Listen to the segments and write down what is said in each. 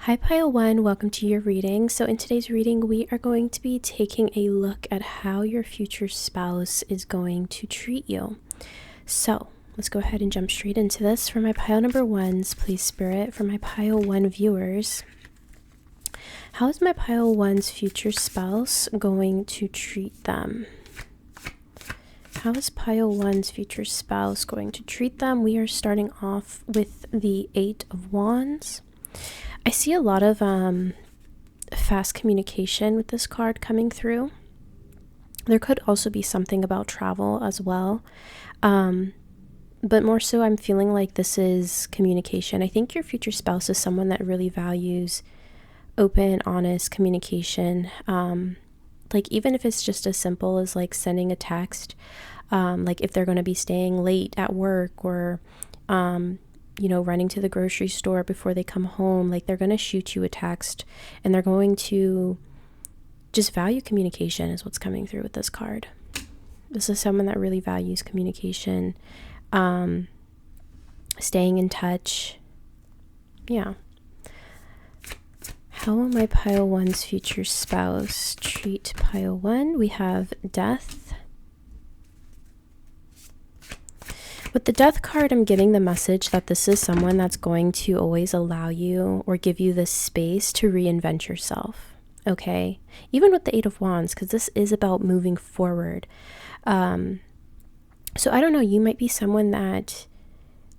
Hi Pile 1, welcome to your reading. So in today's reading, we are going to be taking a look at how your future spouse is going to treat you. So let's go ahead and jump straight into this. For my pile number 1s, please Spirit, for my pile 1 viewers, how is my pile 1's future spouse going to treat them? How is pile 1's future spouse going to treat them? We are starting off with the 8 of Wands. I see a lot of fast communication with this card coming through. There could also be something about travel as well. But more so, I'm feeling like this is communication. I think your future spouse is someone that really values open, honest communication. Like even if it's just as simple as like sending a text, like if they're going to be staying late at work or running to the grocery store before they come home, like they're going to shoot you a text and they're going to just value communication is what's coming through with this card. This is someone that really values communication, staying in touch. Yeah. How will my pile 1's future spouse treat pile 1? We have Death. With the Death card, I'm getting the message that this is someone that's going to always allow you or give you this space to reinvent yourself, okay? Even with the 8 of Wands, because this is about moving forward. So I don't know, you might be someone that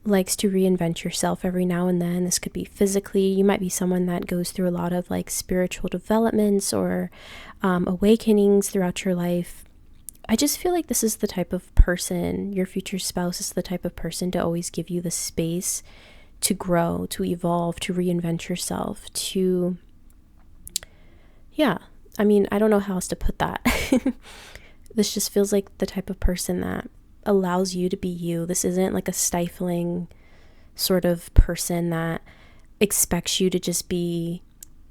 likes to reinvent yourself every now and then. This could be physically. You might be someone that goes through a lot of like spiritual developments or awakenings throughout your life. I just feel like this is the type of person, your future spouse is the type of person to always give you the space to grow, to evolve, to reinvent yourself, to, yeah, I mean, I don't know how else to put that. This just feels like the type of person that allows you to be you. This isn't like a stifling sort of person that expects you to just be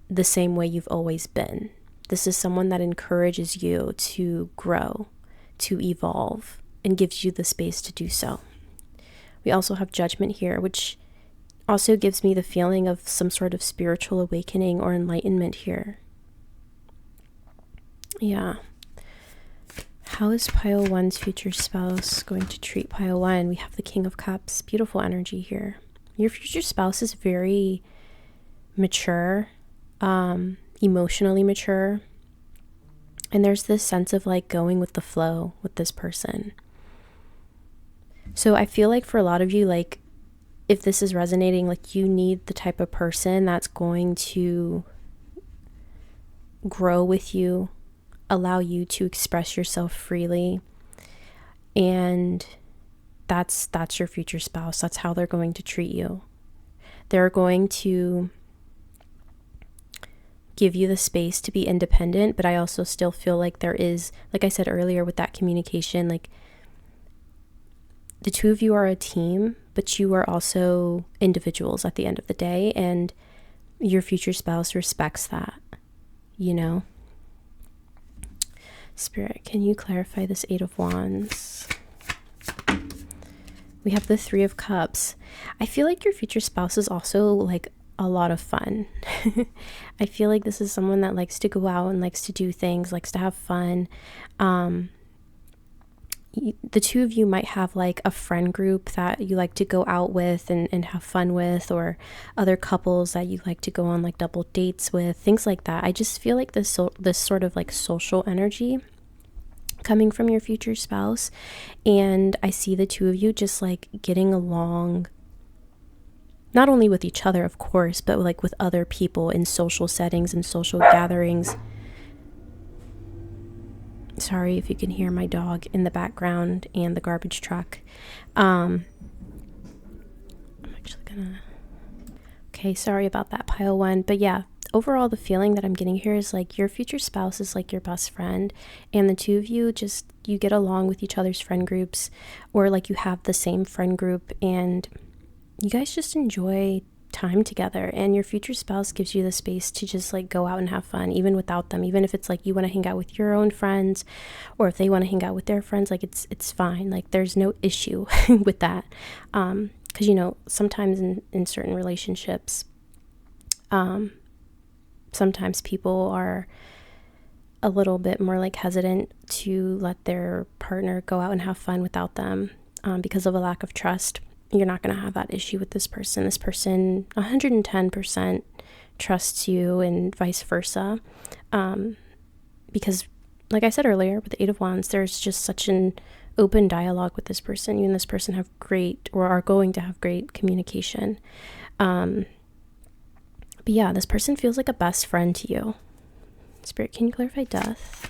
the same way you've always been. This is someone that encourages you to grow, to evolve, and gives you the space to do so. We also have Judgment here, which also gives me the feeling of some sort of spiritual awakening or enlightenment here. Yeah. How is pile 1's future spouse going to treat pile 1? We have the King of Cups. Beautiful energy here. Your future spouse is very mature, emotionally mature. And there's this sense of like going with the flow with this person. So I feel like for a lot of you, like if this is resonating, like you need the type of person that's going to grow with you, allow you to express yourself freely. And that's your future spouse. That's how they're going to treat you. They're going to give you the space to be independent, but I also still feel like there is, like I said earlier with that communication, like the two of you are a team, but you are also individuals at the end of the day, and your future spouse respects that, you know? Spirit, can you clarify this 8 of Wands? We have the 3 of Cups. I feel like your future spouse is also like a lot of fun. I feel like this is someone that likes to go out and likes to do things, likes to have fun. The two of you might have like a friend group that you like to go out with and have fun with, or other couples that you like to go on like double dates with, things like that. I just feel like this sort of like social energy coming from your future spouse, and I see the two of you just like getting along, not only with each other, of course, but like with other people in social settings and social gatherings. Sorry if you can hear my dog in the background and the garbage truck. I'm actually gonna... Okay, sorry about that, pile 1. But yeah, overall, the feeling that I'm getting here is like your future spouse is like your best friend, and the two of you just, you get along with each other's friend groups, or like you have the same friend group, and you guys just enjoy time together, and your future spouse gives you the space to just like go out and have fun even without them. Even if it's like you want to hang out with your own friends, or if they want to hang out with their friends, like it's fine. Like there's no issue with that, because you know sometimes in certain relationships Sometimes people are a little bit more like hesitant to let their partner go out and have fun without them because of a lack of trust. You're not going to have that issue with this person. This person 110% trusts you, and vice versa. Because like I said earlier, with the Eight of Wands, there's just such an open dialogue with this person. You and this person have great, or are going to have great communication. But yeah, this person feels like a best friend to you. Spirit, can you clarify death?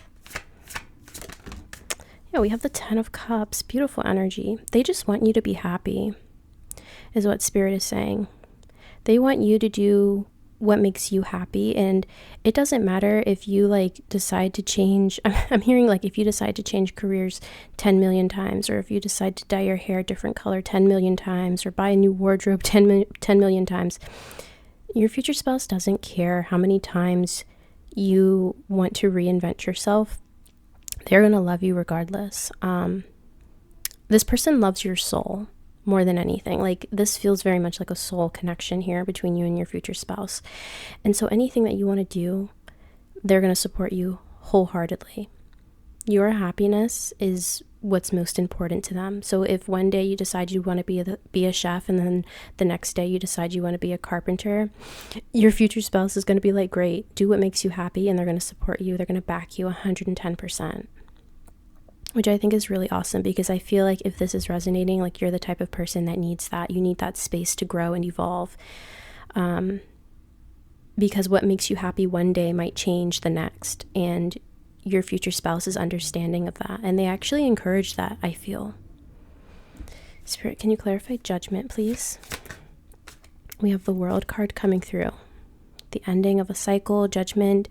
Yeah, we have the Ten of Cups. Beautiful energy. They just want you to be happy, is what Spirit is saying. They want you to do what makes you happy, and it doesn't matter if you like decide to change. I'm hearing like if you decide to change careers 10 million times, or if you decide to dye your hair a different color 10 million times, or buy a new wardrobe 10 million times. Your future spouse doesn't care how many times you want to reinvent yourself. They're going to love you regardless. This person loves your soul more than anything. Like, this feels very much like a soul connection here between you and your future spouse. And so anything that you want to do, they're going to support you wholeheartedly. Your happiness is what's most important to them. So if one day you decide you want to be a chef, and then the next day you decide you want to be a carpenter, your future spouse is going to be like, great, do what makes you happy, and they're going to support you. They're going to back you 110%, which I think is really awesome, because I feel like if this is resonating, like, you're the type of person that needs that. You need that space to grow and evolve, because what makes you happy one day might change the next, and your future spouse is understanding of that, and they actually encourage that, I feel. Spirit, can you clarify judgment, please? We have the World card coming through. The ending of a cycle, judgment.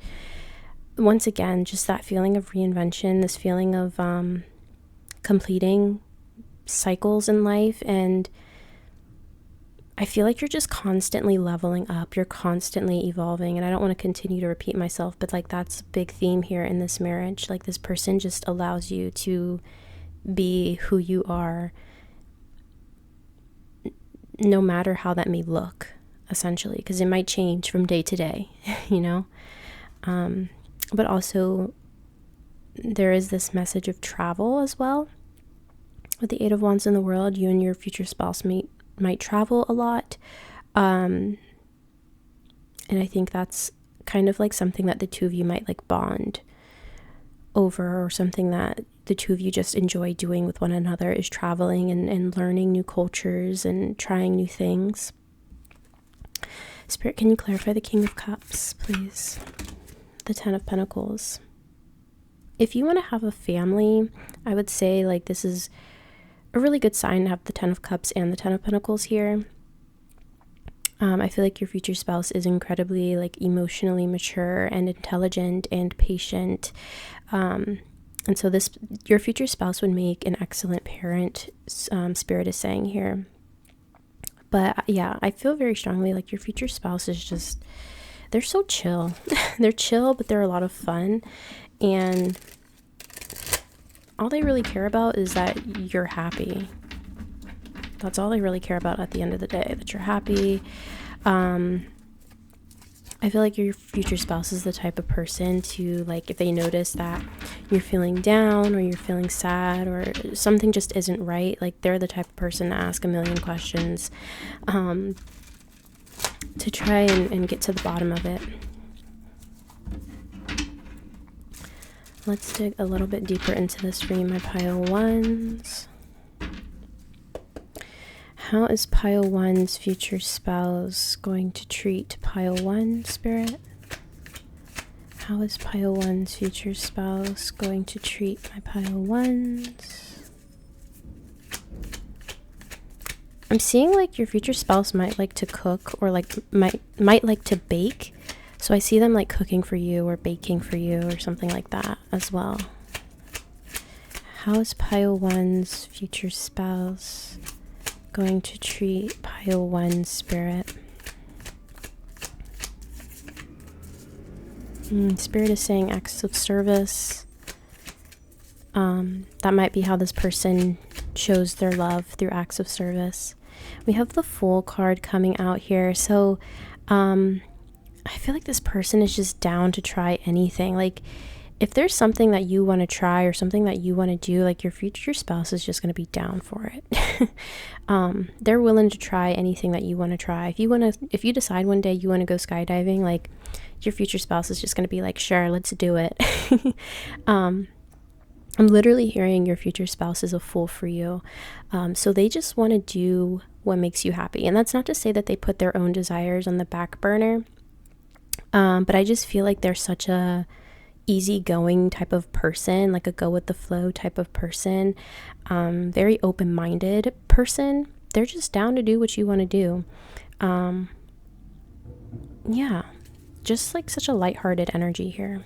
Once again, just that feeling of reinvention, this feeling of completing cycles in life. And I feel like you're just constantly leveling up. You're constantly evolving. And I don't want to continue to repeat myself, but like, that's a big theme here in this marriage. Like, this person just allows you to be who you are, no matter how that may look, essentially, because it might change from day to day, you know? But also there is this message of travel as well. With the Eight of Wands in the world, you and your future spouse might travel a lot. And I think that's kind of like something that the two of you might like bond over, or something that the two of you just enjoy doing with one another, is traveling and learning new cultures and trying new things. Spirit, can you clarify the King of Cups, please? The Ten of Pentacles. If you want to have a family, I would say like this is a really good sign to have the Ten of Cups and the Ten of Pentacles here. I feel like your future spouse is incredibly like emotionally mature and intelligent and patient. And so your future spouse would make an excellent parent, Spirit is saying here. But yeah, I feel very strongly like your future spouse is just, they're so chill. They're chill, but they're a lot of fun. And all they really care about is that you're happy. That's all they really care about at the end of the day, that you're happy. I feel like your future spouse is the type of person to, like, if they notice that you're feeling down or you're feeling sad or something just isn't right, like, they're the type of person to ask a million questions to try and get to the bottom of it. Let's dig a little bit deeper into this for you, my pile ones. How is pile one's future spouse going to treat pile one, Spirit? How is pile one's future spouse going to treat my pile ones? I'm seeing like your future spouse might like to cook, or like might like to bake. So I see them like cooking for you or baking for you or something like that as well. How is pile one's future spouse going to treat pile one, Spirit? Spirit is saying acts of service. That might be how this person shows their love, through acts of service. We have the Fool card coming out here. So I feel like this person is just down to try anything. Like, if there's something that you want to try or something that you want to do, like your future spouse is just going to be down for it. They're willing to try anything that you want to try. If you decide one day you want to go skydiving, like your future spouse is just going to be like, sure, let's do it. I'm literally hearing your future spouse is a fool for you. So they just want to do what makes you happy. And that's not to say that they put their own desires on the back burner. But I just feel like they're such a easygoing type of person, like a go with the flow type of person, very open-minded person. They're just down to do what you want to do. Yeah, just like such a lighthearted energy here.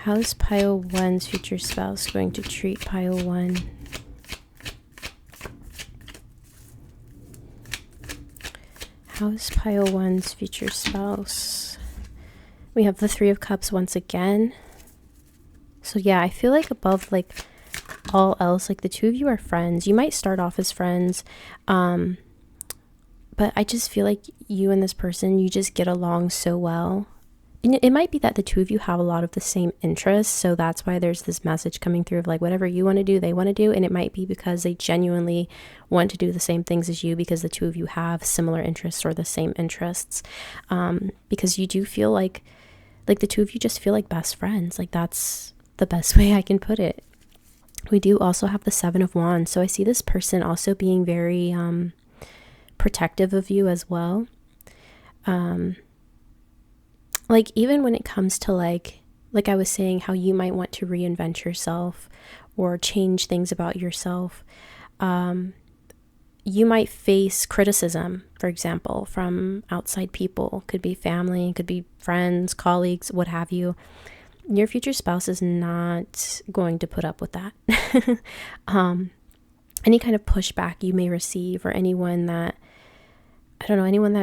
How's pile 1's future spouse going to treat pile 1? How's pile 1's future spouse? We have the 3 of Cups once again. So yeah, I feel like above like all else, like the two of you are friends. You might start off as friends, but I just feel like you and this person, you just get along so well. And it might be that the two of you have a lot of the same interests, so that's why there's this message coming through of like whatever you want to do, they want to do. And it might be because they genuinely want to do the same things as you, because the two of you have similar interests or the same interests, because you do feel like the two of you just feel like best friends. Like, that's the best way I can put it. We do also have the 7 of Wands, so I see this person also being very protective of you as well. Like, even when it comes to like I was saying, how you might want to reinvent yourself or change things about yourself, you might face criticism, for example, from outside people. Could be family, could be friends, colleagues, what have you. Your future spouse is not going to put up with that. Any kind of pushback you may receive, or anyone that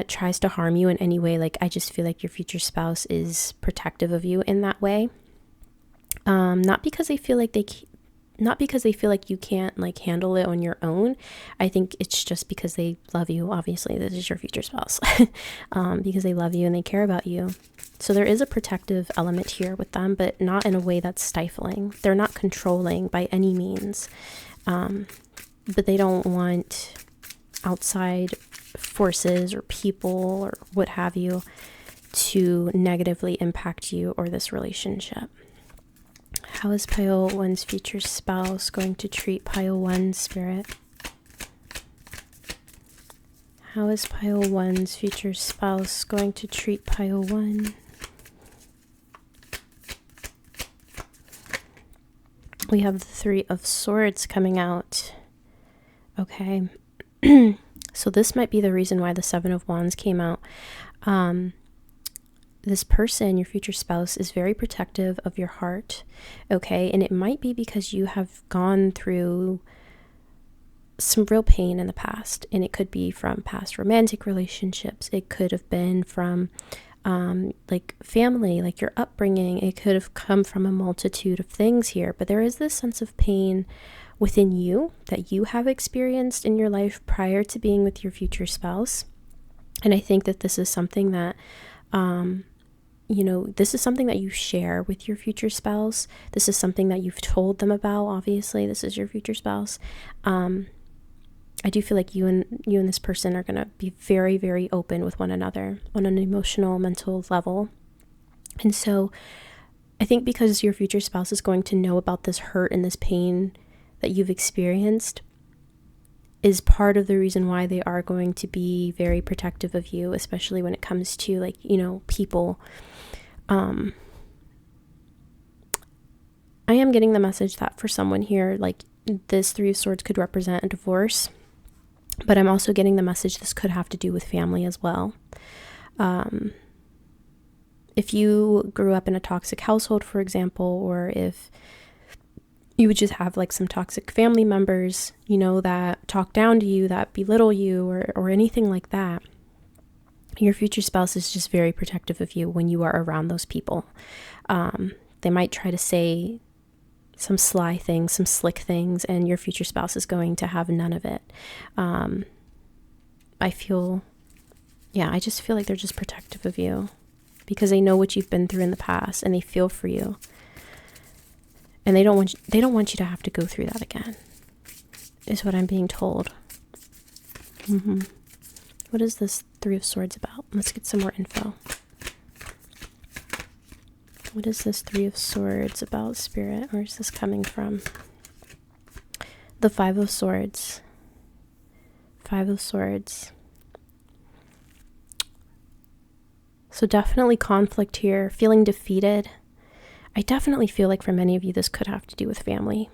tries to harm you in any way, like I just feel like your future spouse is protective of you in that way. Not because they feel like you can't like handle it on your own. I think it's just because they love you. Obviously, this is your future spouse, because they love you and they care about you. So there is a protective element here with them, but not in a way that's stifling. They're not controlling by any means, but they don't want outside forces or people or what have you to negatively impact you or this relationship. How is pile 1's future spouse going to treat pile 1, Spirit? How is pile 1's future spouse going to treat pile 1? We have the 3 of Swords coming out. Okay. So this might be the reason why the 7 of Wands came out. This person, your future spouse, is very protective of your heart. Okay. And it might be because you have gone through some real pain in the past. And it could be from past romantic relationships. It could have been from like family, like your upbringing. It could have come from a multitude of things here. But there is this sense of pain within you that you have experienced in your life prior to being with your future spouse. And I think that this is something that, this is something that you share with your future spouse. This is something that you've told them about. Obviously, this is your future spouse. I do feel like you and this person are going to be very, very open with one another on an emotional, mental level. And so I think because your future spouse is going to know about this hurt and this pain that you've experienced is part of the reason why they are going to be very protective of you, especially when it comes to like, people. I am getting the message that for someone here, like this 3 of Swords could represent a divorce, but I'm also getting the message this could have to do with family as well. If you grew up in a toxic household, for example, or if you would just have like some toxic family members, that talk down to you, that belittle you, or anything like that, your future spouse is just very protective of you when you are around those people. They might try to say some sly things, some slick things, and your future spouse is going to have none of it. I feel Yeah, I just feel like they're just protective of you because they know what you've been through in the past and they feel for you. And they don't want you to have to go through that again, is what I'm being told. What is this Three of Swords about? Let's get some more info. What is this Three of Swords about, Spirit? Where is this coming from? The Five of Swords. Five of Swords. So definitely conflict here, feeling defeated. I definitely feel like for many of you, this could have to do with family,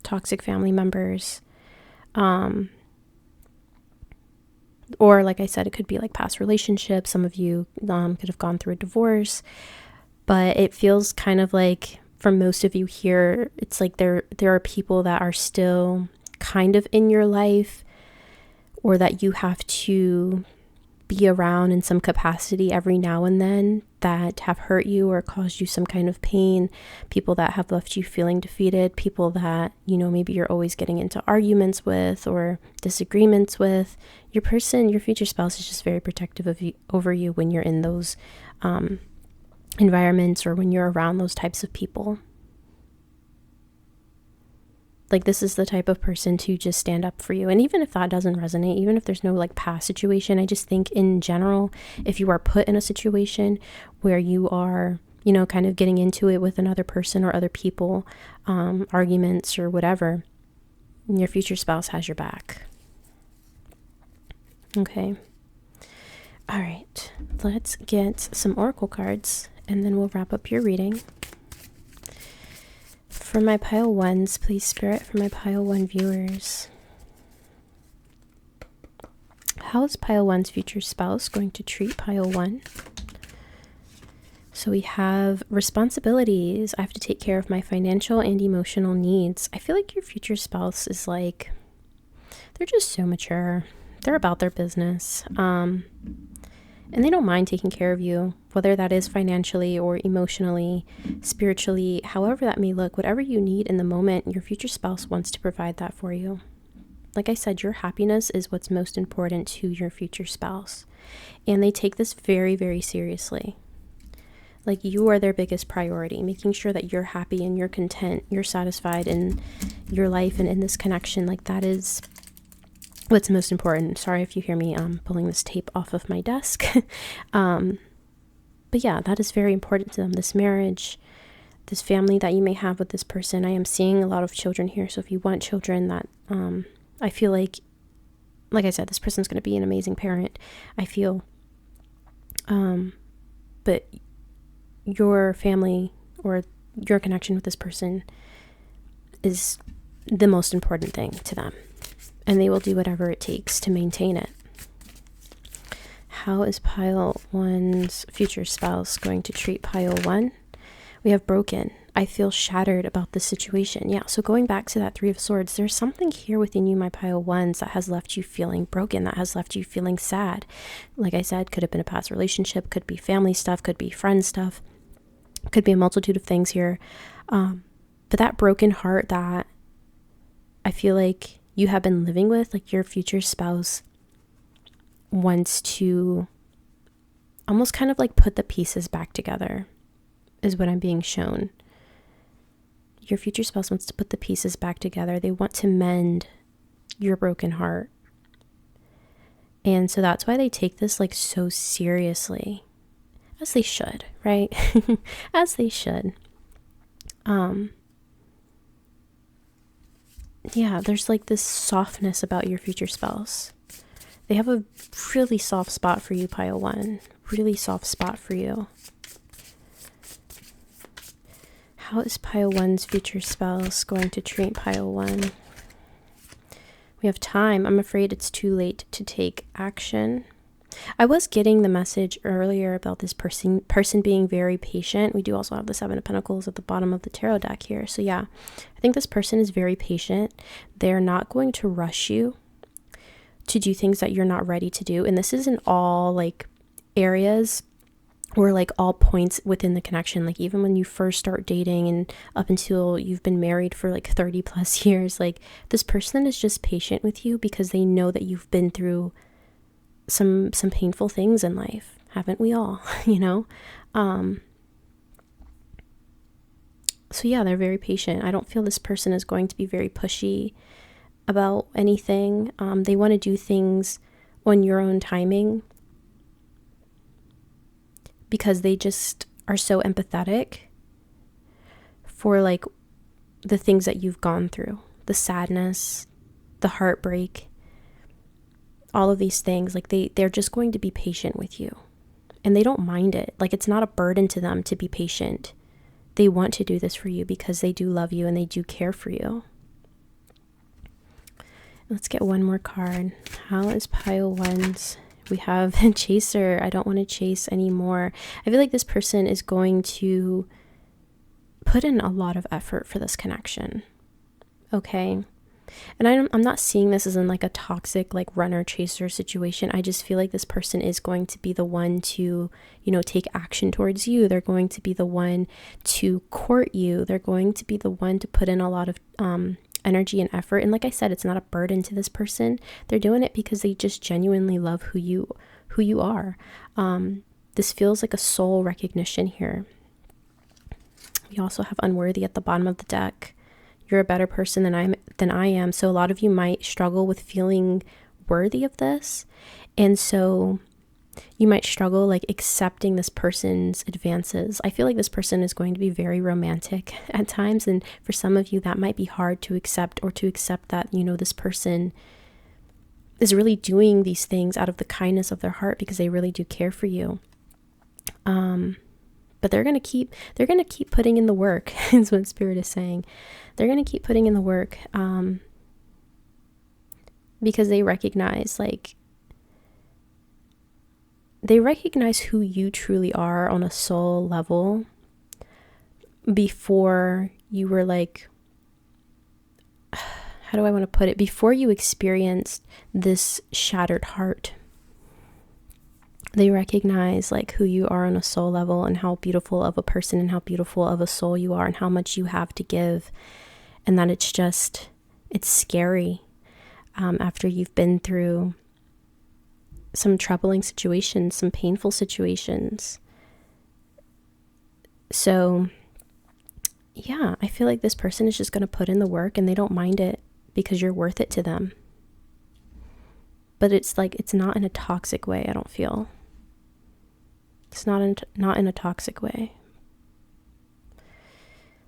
toxic family members. Or like I said, it could be like past relationships. Some of you could have gone through a divorce, but it feels kind of like for most of you here, it's like there are people that are still kind of in your life, or that you have to be around in some capacity every now and then, that have hurt you or caused you some kind of pain, people that have left you feeling defeated, people that, you know, maybe you're always getting into arguments with or disagreements with. Your person, your future spouse, is just very protective of you, over you when you're in those environments or when you're around those types of people. Like, this is the type of person to just stand up for you. And even if that doesn't resonate, even if there's no like past situation, I just think in general, if you are put in a situation where you are, you know, kind of getting into it with another person or other people, arguments or whatever, your future spouse has your back. Okay. All right. Let's get some oracle cards and then we'll wrap up your reading. For my pile ones, please, Spirit, for my pile one viewers. How is pile one's future spouse going to treat pile one? So we have responsibilities. I have to take care of my financial and emotional needs. I feel like your future spouse is like, they're just so mature. They're about their business. And they don't mind taking care of you, whether that is financially or emotionally, spiritually, however that may look. Whatever you need in the moment, your future spouse wants to provide that for you. Like I said, your happiness is what's most important to your future spouse. And they take this very, very seriously. Like, you are their biggest priority, making sure that you're happy and you're content, you're satisfied in your life and in this connection. Like, that is what's most important. Sorry if you hear me pulling this tape off of my desk. But yeah, that is very important to them. This marriage, this family that you may have with this person. I am seeing a lot of children here. So if you want children, that I feel like I said, this person's going to be an amazing parent, I feel. But your family or your connection with this person is the most important thing to them. And they will do whatever it takes to maintain it. How is pile one's future spouse going to treat pile one? We have broken. I feel shattered about this situation. Yeah, so going back to that Three of Swords, there's something here within you, my pile ones, that has left you feeling broken, that has left you feeling sad. Like I said, could have been a past relationship, could be family stuff, could be friend stuff, could be a multitude of things here. But that broken heart that I feel like you have been living with, like your future spouse wants to almost kind of like put the pieces back together, is what I'm being shown. Your future spouse wants to put the pieces back together. They want to mend your broken heart. And so that's why they take this like so seriously, as they should, right? As they should. Yeah, there's like this softness about your future spouse. They have a really soft spot for you, pile one. Really soft spot for you. How is pile one's future spouse going to treat pile one? We have time. I'm afraid it's too late to take action. I was getting the message earlier about this person being very patient. We do also have the Seven of Pentacles at the bottom of the tarot deck here. So yeah, I think this person is very patient. They're not going to rush you to do things that you're not ready to do. And this is in all like areas or like all points within the connection. Like even when you first start dating and up until you've been married for like 30 plus years, like this person is just patient with you because they know that you've been through some painful things in life, haven't we all? You know. So yeah, they're very patient. I don't feel this person is going to be very pushy about anything. They want to do things on your own timing because they just are so empathetic for like the things that you've gone through, the sadness, the heartbreak, all of these things. Like they're just going to be patient with you, and they don't mind it. Like it's not a burden to them to be patient. They want to do this for you because they do love you and they do care for you. Let's get one more card. How is pile one's? We have Chaser. I don't want to chase anymore. I feel like this person is going to put in a lot of effort for this connection. Okay. And I'm not seeing this as in like a toxic like runner chaser situation. I just feel like this person is going to be the one to, you know, take action towards you. They're going to be the one to court you. They're going to be the one to put in a lot of energy and effort. And like I said, it's not a burden to this person. They're doing it because they just genuinely love who you are. This feels like a soul recognition here. We also have unworthy at the bottom of the deck. You're a better person than I am. So a lot of you might struggle with feeling worthy of this. And so you might struggle like accepting this person's advances. I feel like this person is going to be very romantic at times. And for some of you, that might be hard to accept, or to accept that, you know, this person is really doing these things out of the kindness of their heart because they really do care for you. But they're going to keep putting in the work is what Spirit is saying. They're going to keep putting in the work because they recognize who you truly are on a soul level before you were like, how do I want to put it? Before you experienced this shattered heart. They recognize like who you are on a soul level and how beautiful of a person and how beautiful of a soul you are and how much you have to give. And that it's scary after you've been through some troubling situations, some painful situations. So yeah, I feel like this person is just going to put in the work and they don't mind it because you're worth it to them. But it's not in a toxic way, I don't feel. It's not in a toxic way.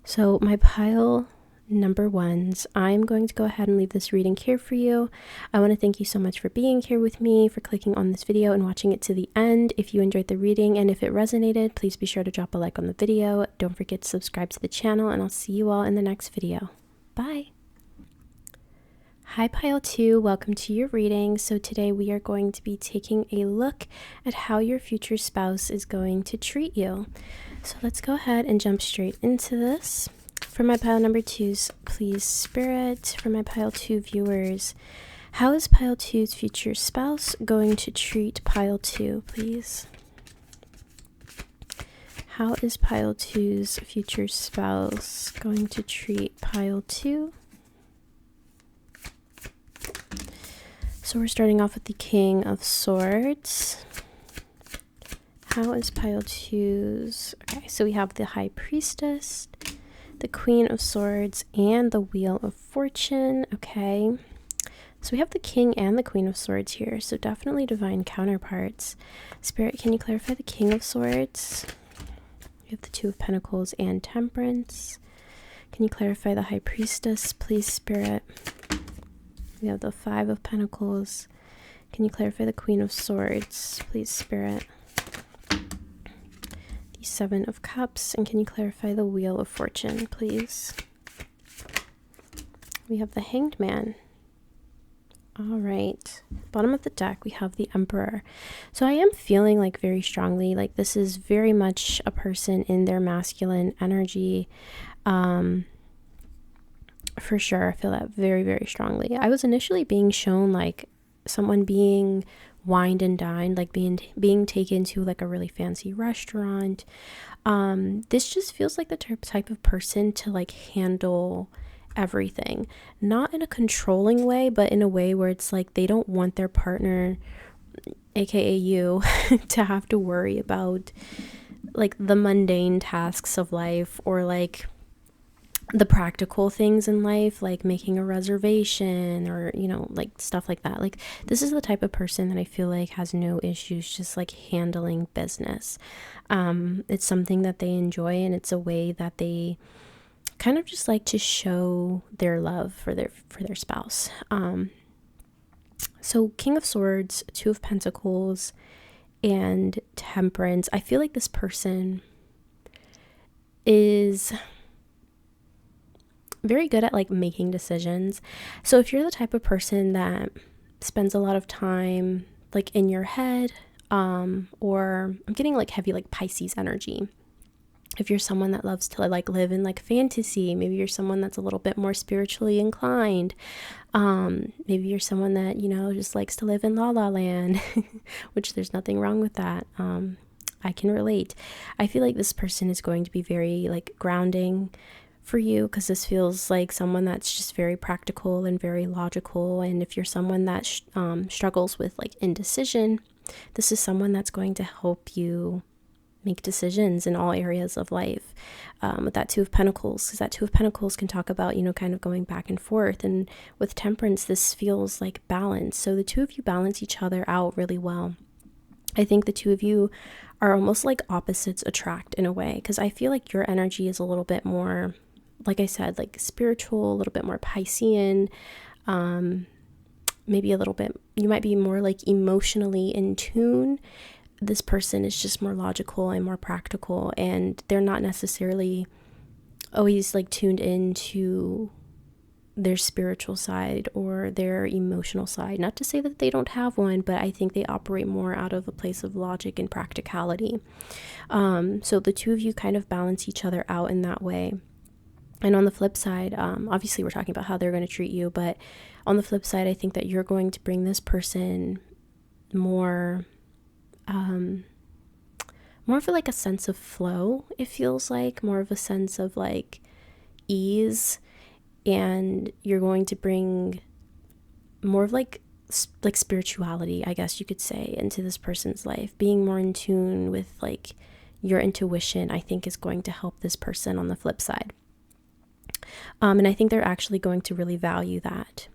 So my pile number ones, I'm going to go ahead and leave this reading here for you. I want to thank you so much for being here with me, for clicking on this video and watching it to the end. If you enjoyed the reading and if it resonated, please be sure to drop a like on the video. Don't forget to subscribe to the channel, and I'll see you all in the next video. Bye. Hi Pile 2, welcome to your reading. So today we are going to be taking a look at how your future spouse is going to treat you. So let's go ahead and jump straight into this. For my pile number 2s, please Spirit. For my pile 2 viewers, how is pile 2's future spouse going to treat pile 2, please? How is pile 2's future spouse going to treat pile 2? So we're starting off with the King of Swords. How is pile 2's? Okay, so we have the High Priestess, the Queen of Swords, and the Wheel of Fortune. Okay, so we have the King and the Queen of Swords here, so definitely divine counterparts. Spirit, can you clarify the King of Swords? We have the Two of Pentacles and Temperance. Can you clarify the High Priestess, please, Spirit? We have the Five of Pentacles. Can you clarify the Queen of Swords, please, Spirit? The Seven of Cups. And can you clarify the Wheel of Fortune, please? We have the Hanged Man. All right. Bottom of the deck, we have the Emperor. So I am feeling like very strongly, like this is very much a person in their masculine energy. For sure, I feel that very, very strongly. I was initially being shown like someone being wined and dined, like being taken to like a really fancy restaurant. This just feels like the type of person to like handle everything, not in a controlling way, but in a way where it's like they don't want their partner aka you, to have to worry about like the mundane tasks of life, or like the practical things in life, like making a reservation, or like stuff like that. Like, this is the type of person that I feel like has no issues just like handling business. It's something that they enjoy, and it's a way that they kind of just like to show their love for their spouse. So King of Swords, Two of Pentacles, and Temperance. I feel like this person is very good at like making decisions. So if you're the type of person that spends a lot of time like in your head, or I'm getting like heavy like Pisces energy. If you're someone that loves to like live in like fantasy, maybe you're someone that's a little bit more spiritually inclined. Maybe you're someone that, just likes to live in La La Land, which there's nothing wrong with that. I can relate. I feel like this person is going to be very like grounding for you, because this feels like someone that's just very practical and very logical. And if you're someone that struggles with like indecision, this is someone that's going to help you make decisions in all areas of life. With that Two of Pentacles, because that Two of Pentacles can talk about, kind of going back and forth. And with Temperance, this feels like balance. So the two of you balance each other out really well. I think the two of you are almost like opposites attract in a way, because I feel like your energy is a little bit more, like I said, like spiritual, a little bit more Piscean, maybe a little bit, you might be more like emotionally in tune. This person is just more logical and more practical, and they're not necessarily always like tuned into their spiritual side or their emotional side. Not to say that they don't have one, but I think they operate more out of a place of logic and practicality. So the two of you kind of balance each other out in that way. And on the flip side, obviously we're talking about how they're going to treat you, but on the flip side, I think that you're going to bring this person more of like a sense of flow. It feels like more of a sense of like ease, and you're going to bring more of like spirituality, I guess you could say, into this person's life. Being more in tune with like your intuition, I think, is going to help this person on the flip side. And I think they're actually going to really value that,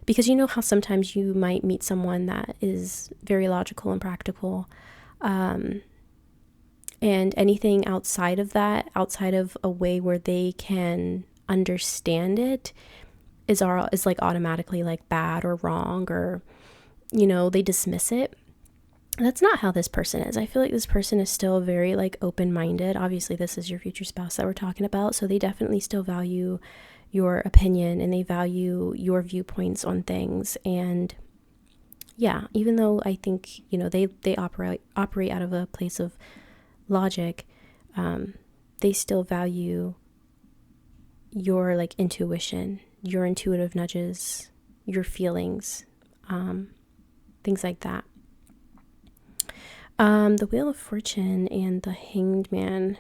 because you know how sometimes you might meet someone that is very logical and practical, and anything outside of that, outside of a way where they can understand it, is like automatically like bad or wrong, or they dismiss it. That's not how this person is. I feel like this person is still very like open-minded. Obviously this is your future spouse that we're talking about, so they definitely still value your opinion, and they value your viewpoints on things. And yeah, even though I think they operate out of a place of logic, they still value your like intuition, your intuitive nudges, your feelings, things like that. The Wheel of Fortune and the Hanged Man.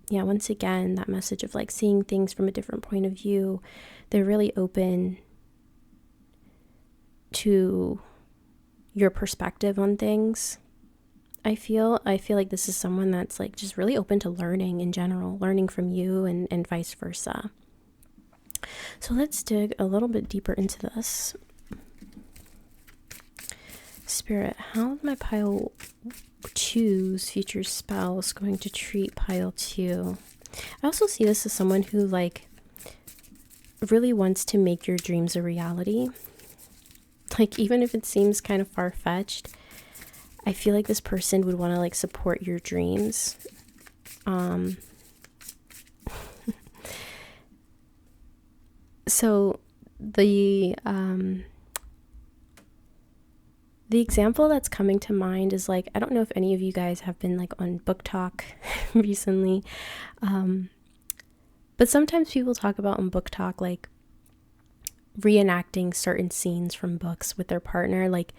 Yeah, once again, that message of like seeing things from a different point of view. They're really open to your perspective on things. I feel like this is someone that's like just really open to learning in general, learning from you, and vice versa. So let's dig a little bit deeper into this. Spirit, how is my pile 2's future spouse going to treat pile 2? I also see this as someone who like really wants to make your dreams a reality. Like, even if it seems kind of far-fetched, I feel like this person would want to like support your dreams. So the example that's coming to mind is like, I don't know if any of you guys have been like on Book Talk recently, but sometimes people talk about on Book Talk like reenacting certain scenes from books with their partner. Like,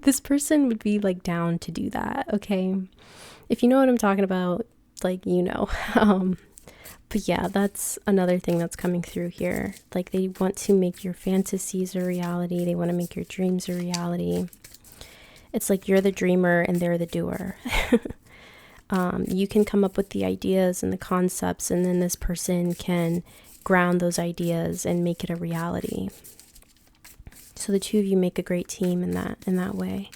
this person would be like down to do that, okay? If you know what I'm talking about, like, but yeah, that's another thing that's coming through here. Like, they want to make your fantasies a reality. They want to make your dreams a reality. It's like you're the dreamer and they're the doer. You can come up with the ideas and the concepts, and then this person can ground those ideas and make it a reality. So the two of you make a great team in that way.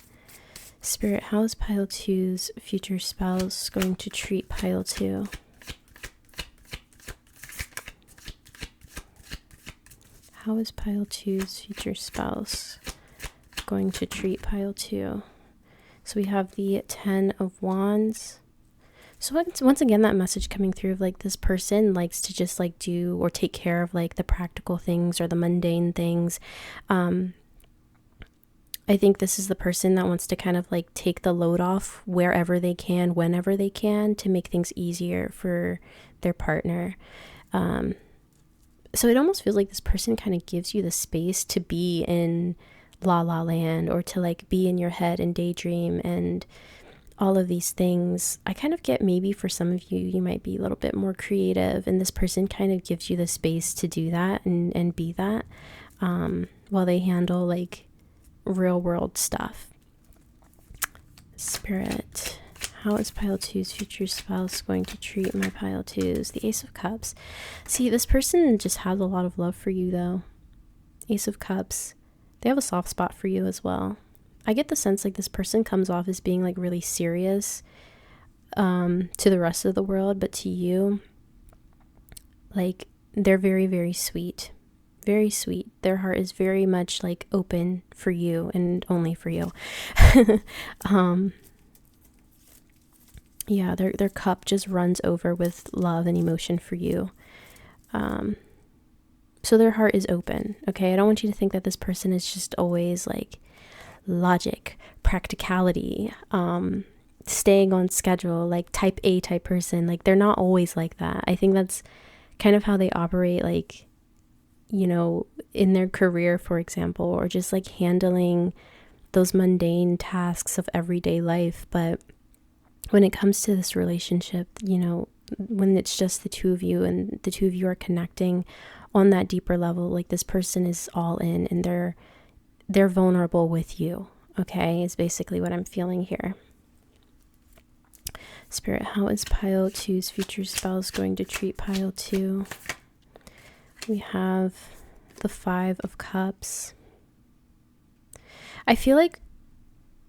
Spirit, how is pile 2's future spouse going to treat pile 2? How is pile 2's future spouse going to treat pile 2? So we have the 10 of Wands. So once again, that message coming through of like this person likes to just like do or take care of like the practical things or the mundane things. I think this is the person that wants to kind of like take the load off wherever they can, whenever they can, to make things easier for their partner. So it almost feels like this person kind of gives you the space to be in la la land, or to like be in your head and daydream and all of these things. I kind of get, maybe for some of you, you might be a little bit more creative, and this person kind of gives you the space to do that and be that, while they handle like real world stuff. Spirit, how is pile 2's future spouse going to treat my pile 2's? The Ace of Cups. See, this person just has a lot of love for you though. Ace of Cups. They have a soft spot for you as well. I get the sense like this person comes off as being like really serious to the rest of the world, but to you, like, they're very, very sweet. Very sweet. Their heart is very much like open for you and only for you. Yeah, their cup just runs over with love and emotion for you. So their heart is open. Okay, I don't want you to think that this person is just always like logic, practicality, staying on schedule, like type A type person. Like, they're not always like that. I think that's kind of how they operate, like, you know, in their career, for example, or just like handling those mundane tasks of everyday life. But when it comes to this relationship, you know, when it's just the two of you and the two of you are connecting on that deeper level, like, this person is all in, and they're vulnerable with you. Okay, is basically what I'm feeling here. Spirit, how is pile 2's future spouse going to treat pile 2? We have the 5 of Cups. I feel like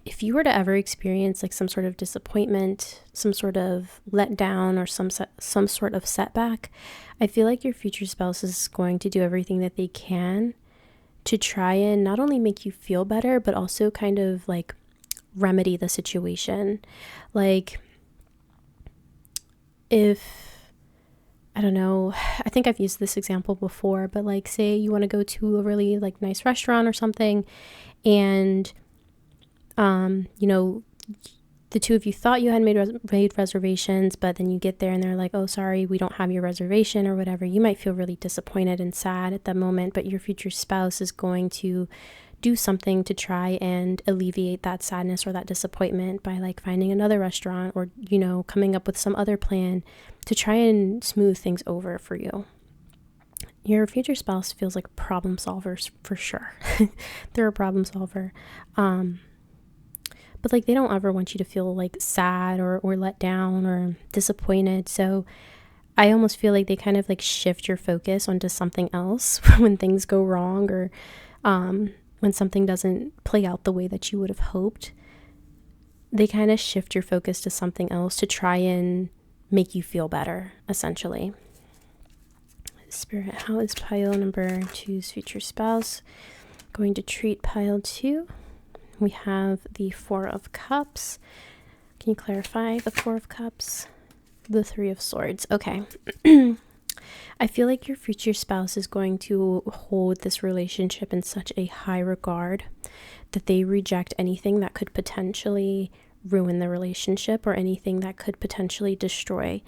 if you were to ever experience like some sort of disappointment, some sort of letdown, or some sort of setback, I feel like your future spouse is going to do everything that they can to try and not only make you feel better, but also kind of like remedy the situation. Like, if, I don't know, I think I've used this example before, but like, say you want to go to a really like nice restaurant or something, and you know, the two of you thought you had made reservations, but then you get there and they're like, oh, sorry, we don't have your reservation, or whatever. You might feel really disappointed and sad at that moment, but your future spouse is going to do something to try and alleviate that sadness or that disappointment by like finding another restaurant, or, you know, coming up with some other plan to try and smooth things over for you. Your future spouse feels like problem solvers for sure. They're a problem solver. But like, they don't ever want you to feel like sad or let down or disappointed. So I almost feel like they kind of like shift your focus onto something else when things go wrong, or when something doesn't play out the way that you would have hoped. They kind of shift your focus to something else to try and make you feel better, essentially. Spirit, how is pile number 2's future spouse going to treat pile 2? We have the 4 of Cups. Can you clarify the 4 of Cups? The 3 of Swords. Okay. I feel like your future spouse is going to hold this relationship in such a high regard that they reject anything that could potentially ruin the relationship, or anything that could potentially destroy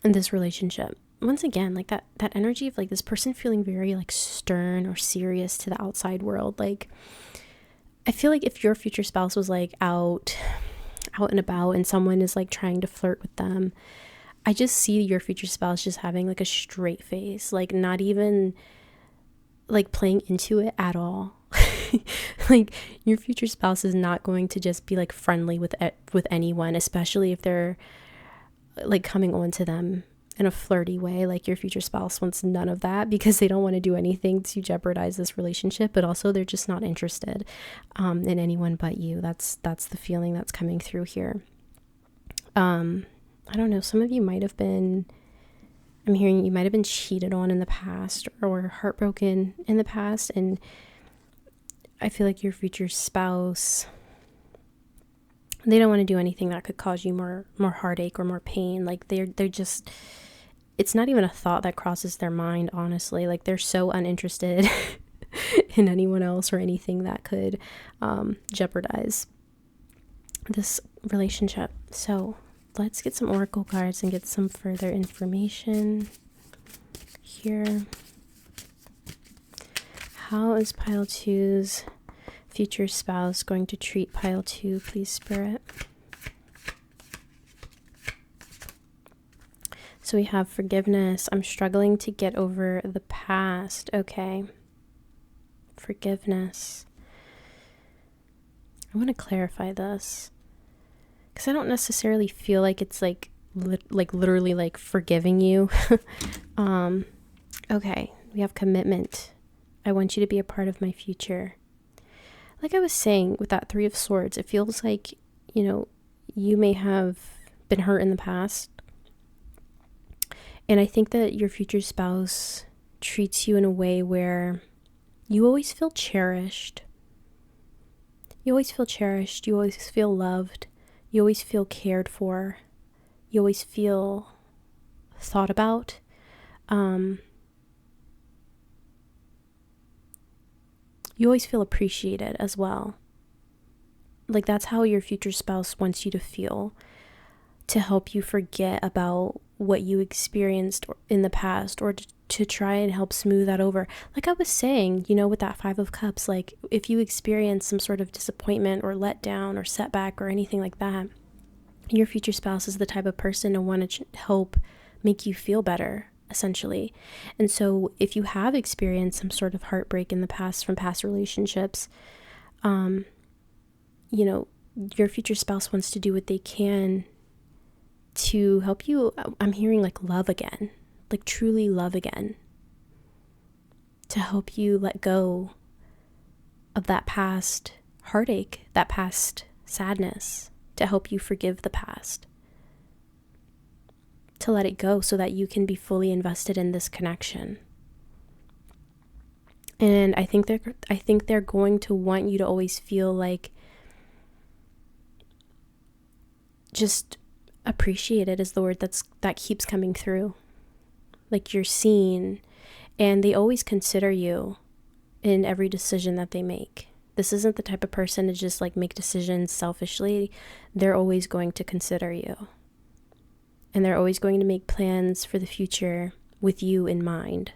this relationship. Once again, like that energy of like this person feeling very like stern or serious to the outside world. Like, I feel like if your future spouse was like out and about and someone is like trying to flirt with them, I just see your future spouse just having like a straight face, like not even like playing into it at all. Like, your future spouse is not going to just be like friendly with anyone, especially if they're like coming on to them in a flirty way. Like, your future spouse wants none of that because they don't want to do anything to jeopardize this relationship, but also they're just not interested in anyone but you. That's the feeling that's coming through here. I don't know, some of you might have been, I'm hearing you might have been cheated on in the past or heartbroken in the past, and I feel like your future spouse, they don't want to do anything that could cause you more heartache or more pain. Like, they're just, it's not even a thought that crosses their mind, honestly. Like, they're so uninterested in anyone else or anything that could jeopardize this relationship. So let's get some oracle cards and get some further information here. How is pile 2's future spouse going to treat pile 2, please, Spirit? So we have forgiveness. I'm struggling to get over the past. Okay. Forgiveness. I want to clarify this, because I don't necessarily feel like it's like literally like forgiving you. Okay, we have commitment. I want you to be a part of my future. Like I was saying with that 3 of Swords, it feels like, you know, you may have been hurt in the past. And I think that your future spouse treats you in a way where you always feel cherished. You always feel cherished. You always feel loved. You always feel cared for. You always feel thought about. You always feel appreciated as well. Like, that's how your future spouse wants you to feel, to help you forget about what you experienced in the past, or to try and help smooth that over. Like I was saying, you know, with that 5 of Cups, like if you experience some sort of disappointment or letdown or setback or anything like that, your future spouse is the type of person to want to help make you feel better, essentially. And so if you have experienced some sort of heartbreak in the past from past relationships, you know, your future spouse wants to do what they can to help you. I'm hearing like love again, like truly love again, to help you let go of that past heartache, that past sadness, to help you forgive the past, to let it go so that you can be fully invested in this connection. And I think they're going to want you to always feel like just appreciated is the word that keeps coming through. Like, you're seen, and they always consider you in every decision that they make. This isn't the type of person to just like make decisions selfishly. They're always going to consider you, and they're always going to make plans for the future with you in mind.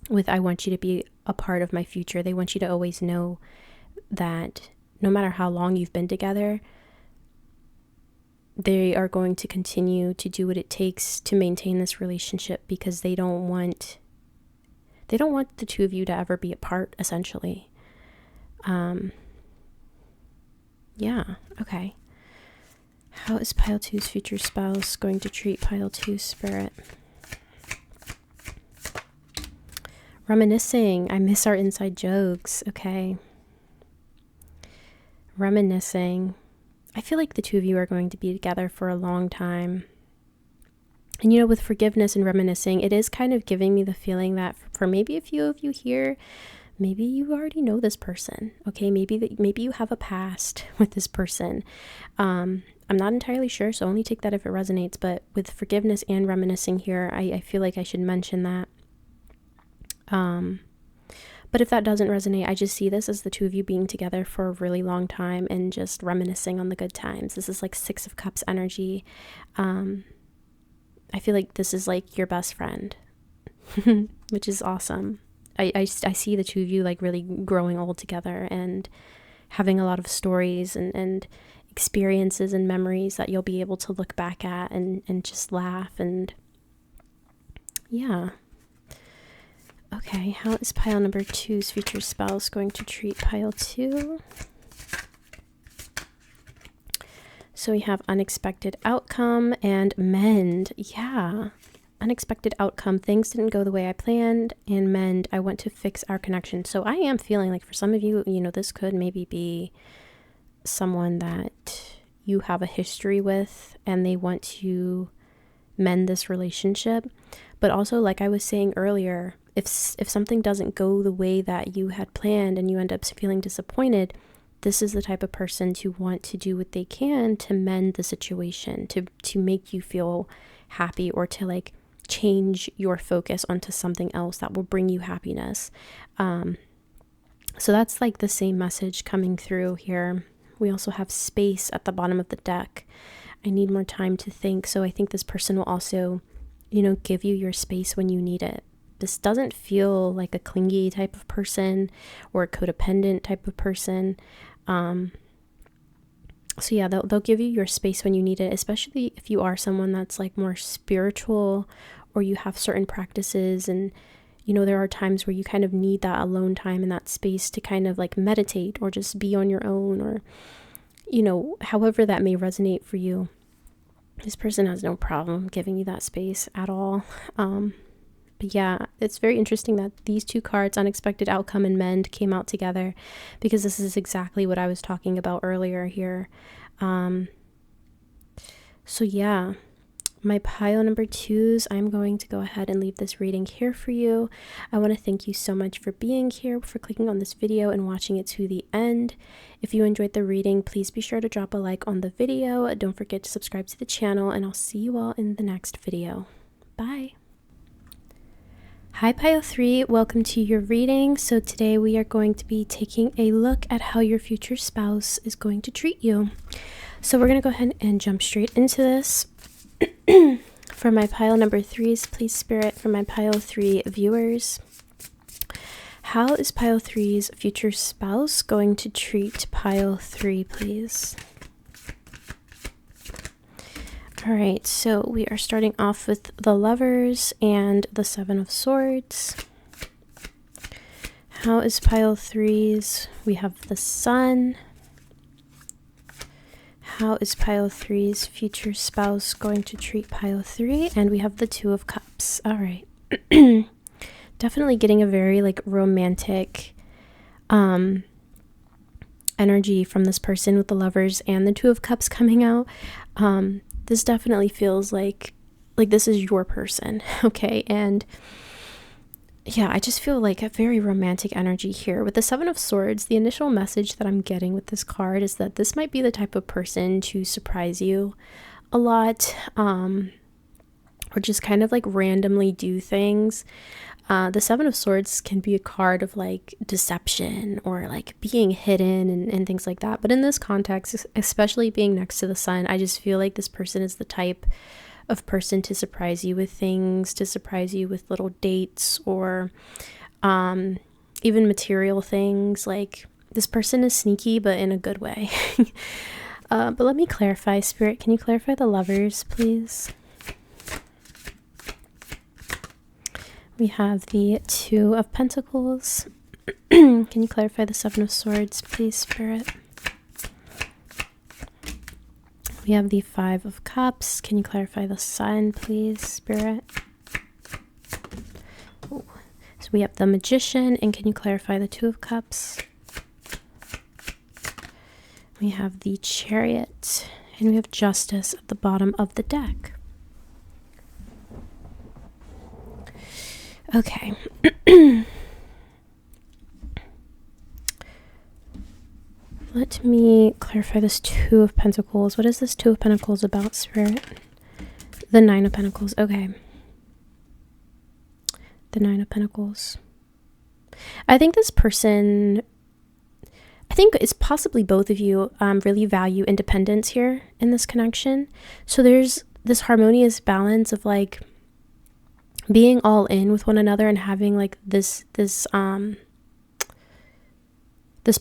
With, I want you to be a part of my future. They want you to always know that no matter how long you've been together, they are going to continue to do what it takes to maintain this relationship, because they don't want the two of you to ever be apart, essentially. Yeah, okay. How is pile 2's future spouse going to treat pile 2 spirit? Reminiscing. I miss our inside jokes. Okay. Reminiscing. I feel like the two of you are going to be together for a long time. And you know, with forgiveness and reminiscing, it is kind of giving me the feeling that for maybe a few of you here, maybe you already know this person. Okay, maybe you have a past with this person. I'm not entirely sure, so only take that if it resonates. But with forgiveness and reminiscing here, I feel like I should mention that. But if that doesn't resonate, I just see this as the two of you being together for a really long time and just reminiscing on the good times. This is like 6 of Cups energy. I feel like this is like your best friend, which is awesome. I see the two of you like really growing old together and having a lot of stories and experiences and memories that you'll be able to look back at and just laugh. And yeah. Okay, how is pile number 2's future spouse going to treat pile 2? So we have unexpected outcome and mend. Yeah, unexpected outcome. Things didn't go the way I planned, and mend. I want to fix our connection. So I am feeling like for some of you, you know, this could maybe be someone that you have a history with and they want to mend this relationship. But also, like I was saying earlier, if something doesn't go the way that you had planned and you end up feeling disappointed, this is the type of person to want to do what they can to mend the situation, to make you feel happy, or to like change your focus onto something else that will bring you happiness. So that's like the same message coming through here. We also have space at the bottom of the deck. I need more time to think. So I think this person will also, you know, give you your space when you need it. This doesn't feel like a clingy type of person or a codependent type of person. So yeah, they'll give you your space when you need it, especially if you are someone that's like more spiritual, or you have certain practices, and you know, there are times where you kind of need that alone time and that space to kind of like meditate or just be on your own, or, you know, however that may resonate for you. This person has no problem giving you that space at all. But yeah, it's very interesting that these two cards, unexpected outcome and mend, came out together, because this is exactly what I was talking about earlier here. So yeah, my pile number 2s, I'm going to go ahead and leave this reading here for you. I want to thank you so much for being here, for clicking on this video and watching it to the end. If you enjoyed the reading, please be sure to drop a like on the video. Don't forget to subscribe to the channel, and I'll see you all in the next video. Bye. Hi pile 3, welcome to your reading. So today we are going to be taking a look at how your future spouse is going to treat you. So we're going to go ahead and jump straight into this. For my pile number 3s, please spirit for my pile 3 viewers. How is pile 3's future spouse going to treat pile 3, please? All right, so we are starting off with the Lovers and the 7 of Swords. How is pile 3's? We have the Sun. How is pile 3's future spouse going to treat pile 3? And we have the 2 of Cups. All right. Definitely getting a very like romantic energy from this person with the Lovers and the 2 of Cups coming out. This definitely feels like this is your person, okay? And yeah, I just feel like a very romantic energy here. With the 7 of Swords, the initial message that I'm getting with this card is that this might be the type of person to surprise you a lot, or just kind of like randomly do things. The 7 of Swords can be a card of like deception or like being hidden and things like that. But in this context, especially being next to the Sun, I just feel like this person is the type of person to surprise you with things, to surprise you with little dates, or even material things. Like, this person is sneaky, but in a good way. But let me clarify, Spirit. Can you clarify the Lovers, please? We have the 2 of Pentacles. Can you clarify the 7 of Swords, please, Spirit? We have the 5 of Cups. Can you clarify the Sun, please, Spirit? Ooh. So we have the Magician, and can you clarify the 2 of Cups? We have the Chariot, and we have Justice at the bottom of the deck. Okay. Let me clarify this 2 of Pentacles. What is this 2 of Pentacles about, Spirit? The 9 of Pentacles. Okay. The 9 of Pentacles. I think this person, I think it's possibly both of you really value independence here in this connection. So there's this harmonious balance of like being all in with one another and having like this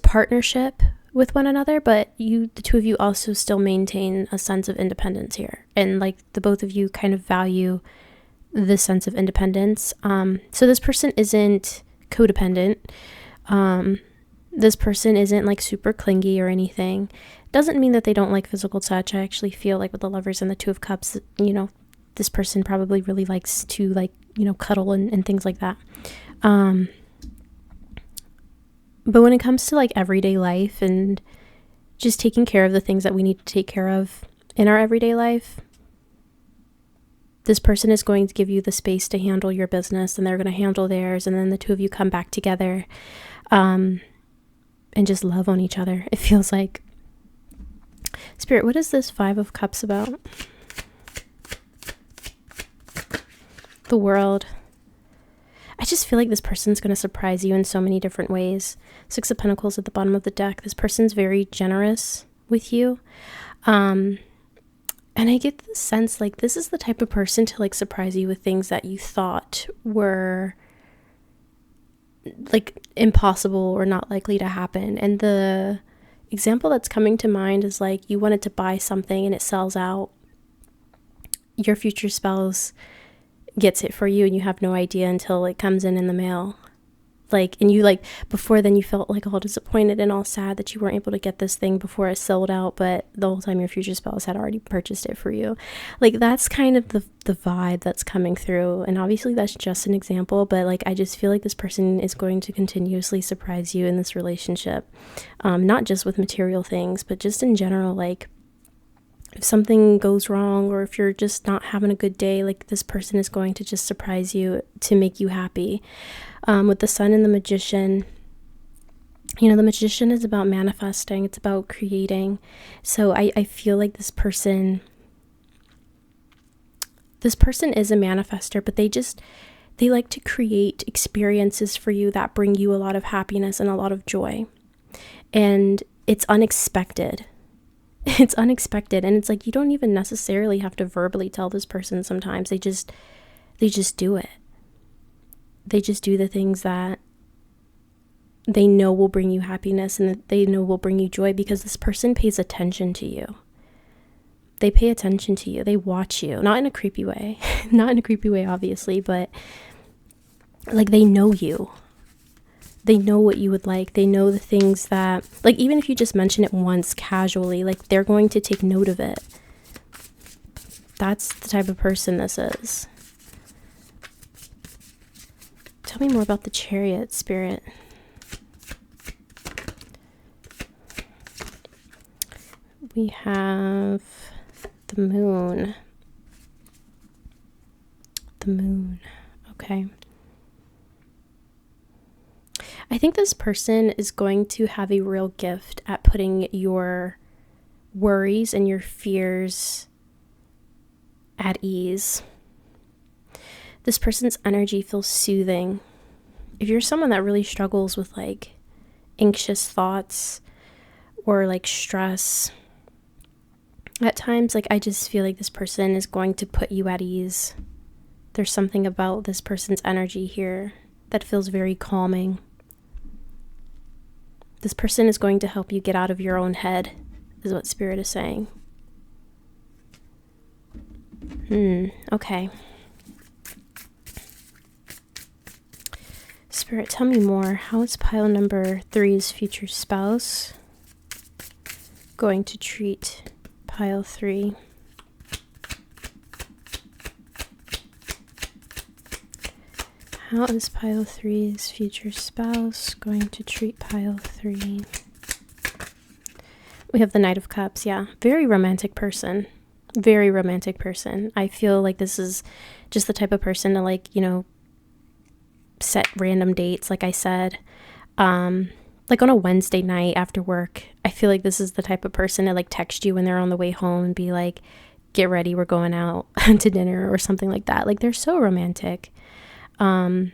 partnership with one another, but the 2 of you also still maintain a sense of independence here, and like the both of you kind of value this sense of independence. So this person isn't codependent. This person isn't like super clingy or anything. Doesn't mean that they don't like physical touch. I actually feel like with the Lovers and the Two of Cups, you know, this person probably really likes to like, you know, cuddle and things like that. But when it comes to like everyday life and just taking care of the things that we need to take care of in our everyday life, this person is going to give you the space to handle your business, and they're going to handle theirs, and then the two of you come back together and just love on each other, it feels like. Spirit, what is this Five of Cups about? The World. I just feel like this person's going to surprise you in so many different ways. Six of Pentacles at the bottom of the deck. This person's very generous with you. And I get the sense like this is the type of person to like surprise you with things that you thought were like impossible or not likely to happen. And the example that's coming to mind is like you wanted to buy something and it sells out. Your future spouse gets it for you and you have no idea until it comes in the mail. Like, and you like before then you felt like all disappointed and all sad that you weren't able to get this thing before it sold out, but the whole time your future spouse had already purchased it for you. Like that's kind of the vibe that's coming through. And obviously that's just an example, but like I just feel like this person is going to continuously surprise you in this relationship, not just with material things, but just in general. Like if something goes wrong or if you're just not having a good day, like this person is going to just surprise you to make you happy. With the Sun and the Magician, you know, the Magician is about manifesting. It's about creating. So I feel like this person is a manifester, but they like to create experiences for you that bring you a lot of happiness and a lot of joy. And it's unexpected. It's unexpected. And it's like, you don't even necessarily have to verbally tell this person sometimes. They just do it. They just do the things that they know will bring you happiness and that they know will bring you joy, because this person pays attention to you. They pay attention to you. They watch you. Not in a creepy way. Not in a creepy way, obviously, but like they know you. They know what you would like. They know the things that, like, even if you just mention it once casually, like they're going to take note of it. That's the type of person this is. Tell me more about the Chariot, Spirit. We have the Moon. The Moon. Okay. I think this person is going to have a real gift at putting your worries and your fears at ease. This person's energy feels soothing. If you're someone that really struggles with like anxious thoughts or like stress, at times, like I just feel like this person is going to put you at ease. There's something about this person's energy here that feels very calming. This person is going to help you get out of your own head, is what Spirit is saying. Okay. Spirit, tell me more. How is pile number 3's future spouse going to treat pile 3? How is pile 3's future spouse going to treat pile 3? We have the Knight of Cups. Yeah, very romantic person. Very romantic person. I feel like this is just the type of person to like, you know, set random dates, like I said. Like on a Wednesday night after work, I feel like this is the type of person to like text you when they're on the way home and be like, get ready, we're going out to dinner or something like that. Like they're so romantic. And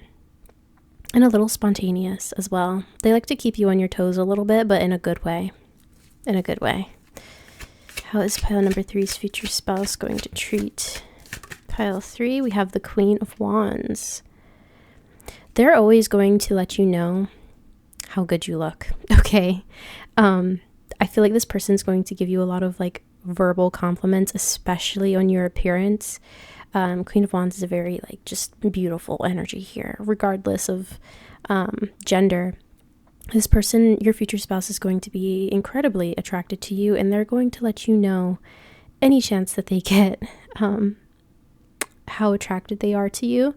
a little spontaneous as well. They like to keep you on your toes a little bit, but in a good way. In a good way. How is pile number 3's future spouse going to treat pile 3? We have the Queen of Wands. They're always going to let you know how good you look. Okay. I feel like this person's going to give you a lot of like verbal compliments, especially on your appearance. Queen of Wands is a very like just beautiful energy here, regardless of gender. This person, your future spouse, is going to be incredibly attracted to you, and they're going to let you know any chance that they get how attracted they are to you,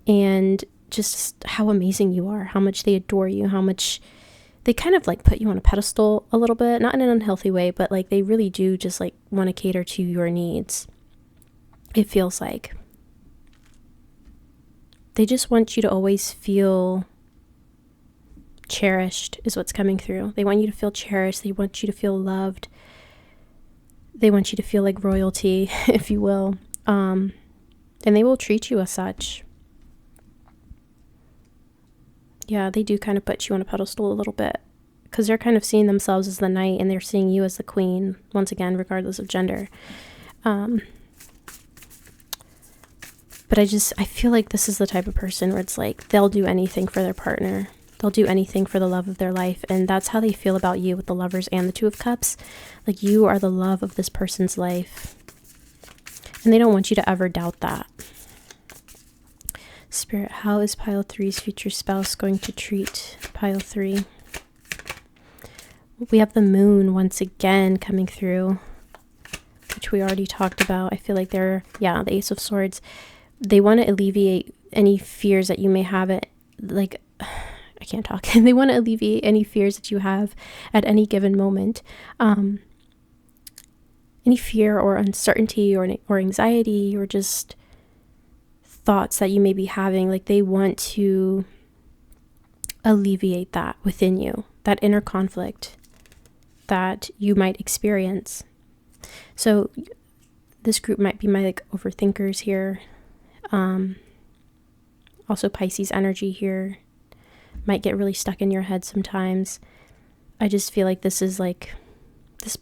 and just how amazing you are, how much they adore you, how much they kind of like put you on a pedestal a little bit, not in an unhealthy way, but like they really do just like want to cater to your needs. It feels like they just want you to always feel cherished is what's coming through. They want you to feel cherished. They want you to feel loved. They want you to feel like royalty, if you will. And they will treat you as such. Yeah, they do kind of put you on a pedestal a little bit, because they're kind of seeing themselves as the knight and they're seeing you as the queen, once again, regardless of gender. But I feel like this is the type of person where it's like they'll do anything for their partner. They'll do anything for the love of their life. And that's how they feel about you with the Lovers and the Two of Cups. Like, you are the love of this person's life. And they don't want you to ever doubt that. Spirit, how is pile 3's future spouse going to treat pile 3? We have the moon once again coming through, which we already talked about. I feel like they're, the Ace of Swords. They want to alleviate any fears that you may have I can't talk. They want to alleviate any fears that you have at any given moment. Any fear or uncertainty or anxiety or just thoughts that you may be having, like they want to alleviate that within you, that inner conflict that you might experience. So this group might be my like overthinkers here. Also Pisces energy here. Might get really stuck in your head sometimes. I just feel like this is like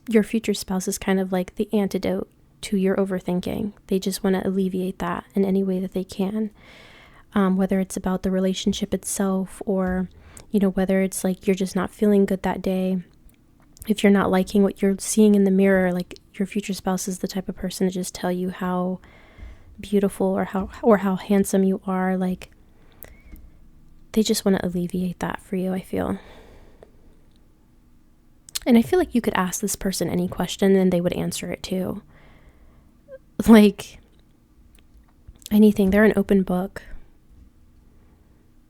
your future spouse is kind of like the antidote to your overthinking. They just want to alleviate that in any way that they can. Whether it's about the relationship itself, or, whether it's like you're just not feeling good that day. If you're not liking what you're seeing in the mirror, like your future spouse is the type of person to just tell you how beautiful or how handsome you are. Like, they just want to alleviate that for you, I feel. And I feel like you could ask this person any question and they would answer it too. Like, anything. They're an open book.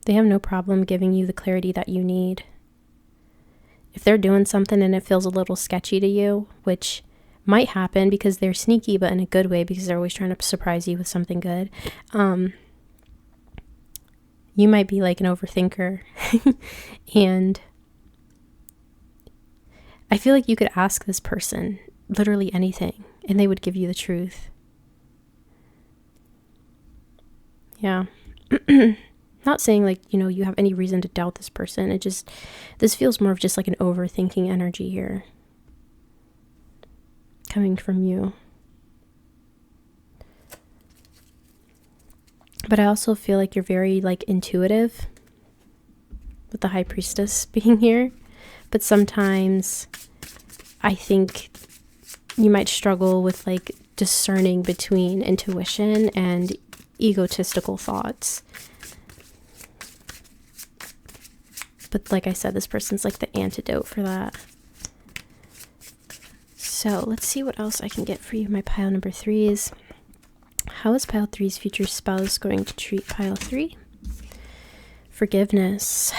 They have no problem giving you the clarity that you need. If they're doing something and it feels a little sketchy to you, which might happen because they're sneaky, but in a good way, because they're always trying to surprise you with something good. You might be like an overthinker. And I feel like you could ask this person literally anything and they would give you the truth. Yeah. Not saying like, you have any reason to doubt this person. This feels more of just like an overthinking energy here coming from you. But I also feel like you're very like intuitive with the High Priestess being here. But sometimes I think you might struggle with like discerning between intuition and egotistical thoughts. But like I said, this person's like the antidote for that. So let's see what else I can get for you, my pile number 3s. How is pile 3's future spouse going to treat pile 3? Forgiveness.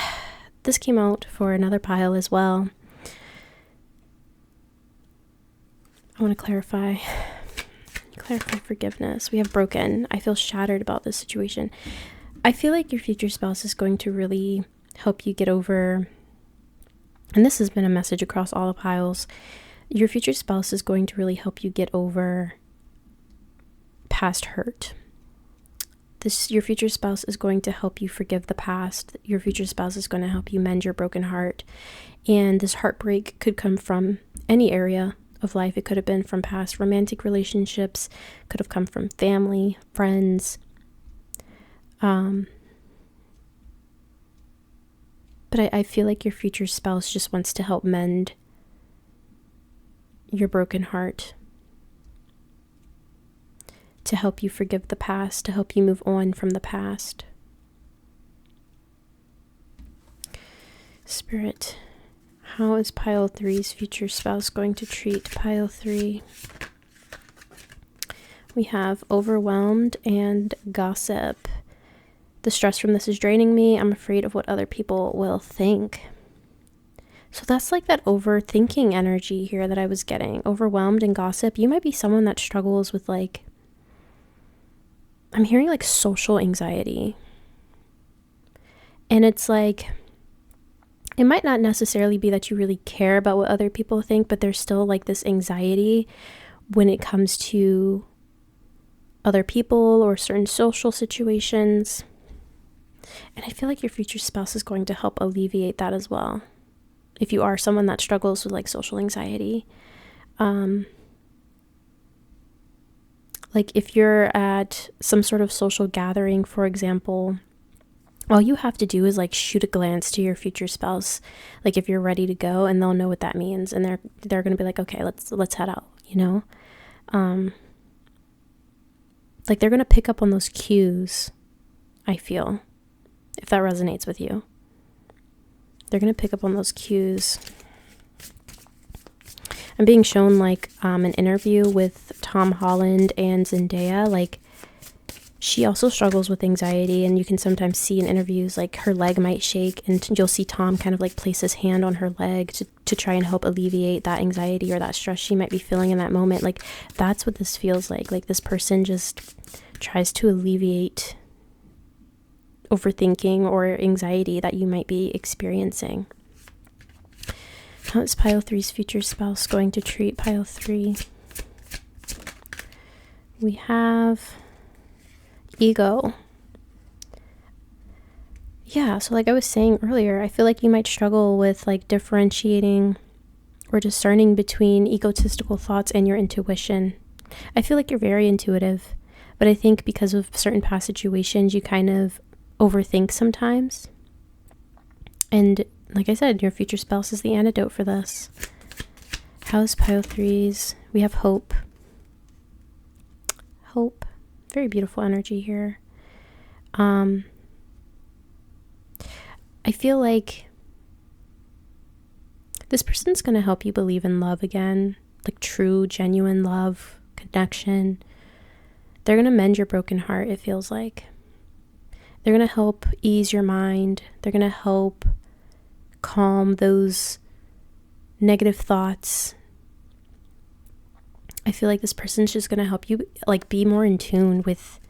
This came out for another pile as well. I want to clarify forgiveness. We have broken. I feel shattered about this situation. I feel like your future spouse is going to really help you get over, and this has been a message across all the piles, your future spouse is going to really help you get over past hurt. Your future spouse is going to help you forgive the past. Your future spouse is going to help you mend your broken heart. And this heartbreak could come from any area of life. It could have been from past romantic relationships, could have come from family, friends. But I feel like your future spouse just wants to help mend your broken heart. to help you forgive the past, to help you move on from the past. Spirit, how is pile 3's future spouse going to treat pile 3? We have overwhelmed and gossip. The stress from this is draining me. I'm afraid of what other people will think. So that's like that overthinking energy here that I was getting. Overwhelmed and gossip. You might be someone that struggles with like, I'm hearing like social anxiety. And it's like, it might not necessarily be that you really care about what other people think, but there's still like this anxiety when it comes to other people or certain social situations. And I feel like your future spouse is going to help alleviate that as well. If you are someone that struggles with like social anxiety. Like if you're at some sort of social gathering, for example, all you have to do is like shoot a glance to your future spouse, like if you're ready to go, and they'll know what that means, and they're going to be like, okay, let's head out, you know? Like they're going to pick up on those cues, I feel, if that resonates with you. They're going to pick up on those cues. I'm being shown like an interview with Tom Holland and Zendaya. Like she also struggles with anxiety, and you can sometimes see in interviews like her leg might shake, and you'll see Tom kind of like place his hand on her leg to try and help alleviate that anxiety or that stress she might be feeling in that moment. Like that's what this feels like. Like this person just tries to alleviate overthinking or anxiety that you might be experiencing. How is pile 3's future spouse going to treat pile 3? We have ego. Yeah, so like I was saying earlier, I feel like you might struggle with like differentiating or discerning between egotistical thoughts and your intuition. I feel like you're very intuitive, but I think because of certain past situations, you kind of overthink sometimes. And like I said, your future spouse is the antidote for this. How's pile 3's? We have hope. Hope. Very beautiful energy here. I feel like this person's going to help you believe in love again, like true, genuine love, connection. They're going to mend your broken heart, it feels like. They're going to help ease your mind. They're going to help calm those negative thoughts. I feel like this person's just going to help you like be more in tune with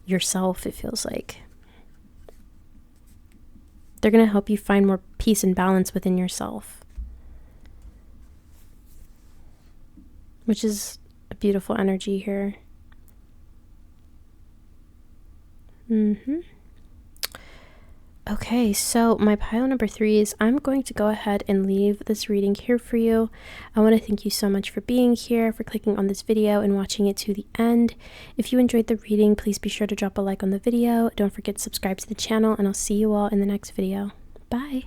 yourself, it feels like. They're going to help you find more peace and balance within yourself, which is a beautiful energy here. Okay, so my pile number 3 is I'm going to go ahead and leave this reading here for you. I want to thank you so much for being here, for clicking on this video and watching it to the end. If you enjoyed the reading, please be sure to drop a like on the video. Don't forget to subscribe to the channel, and I'll see you all in the next video. Bye!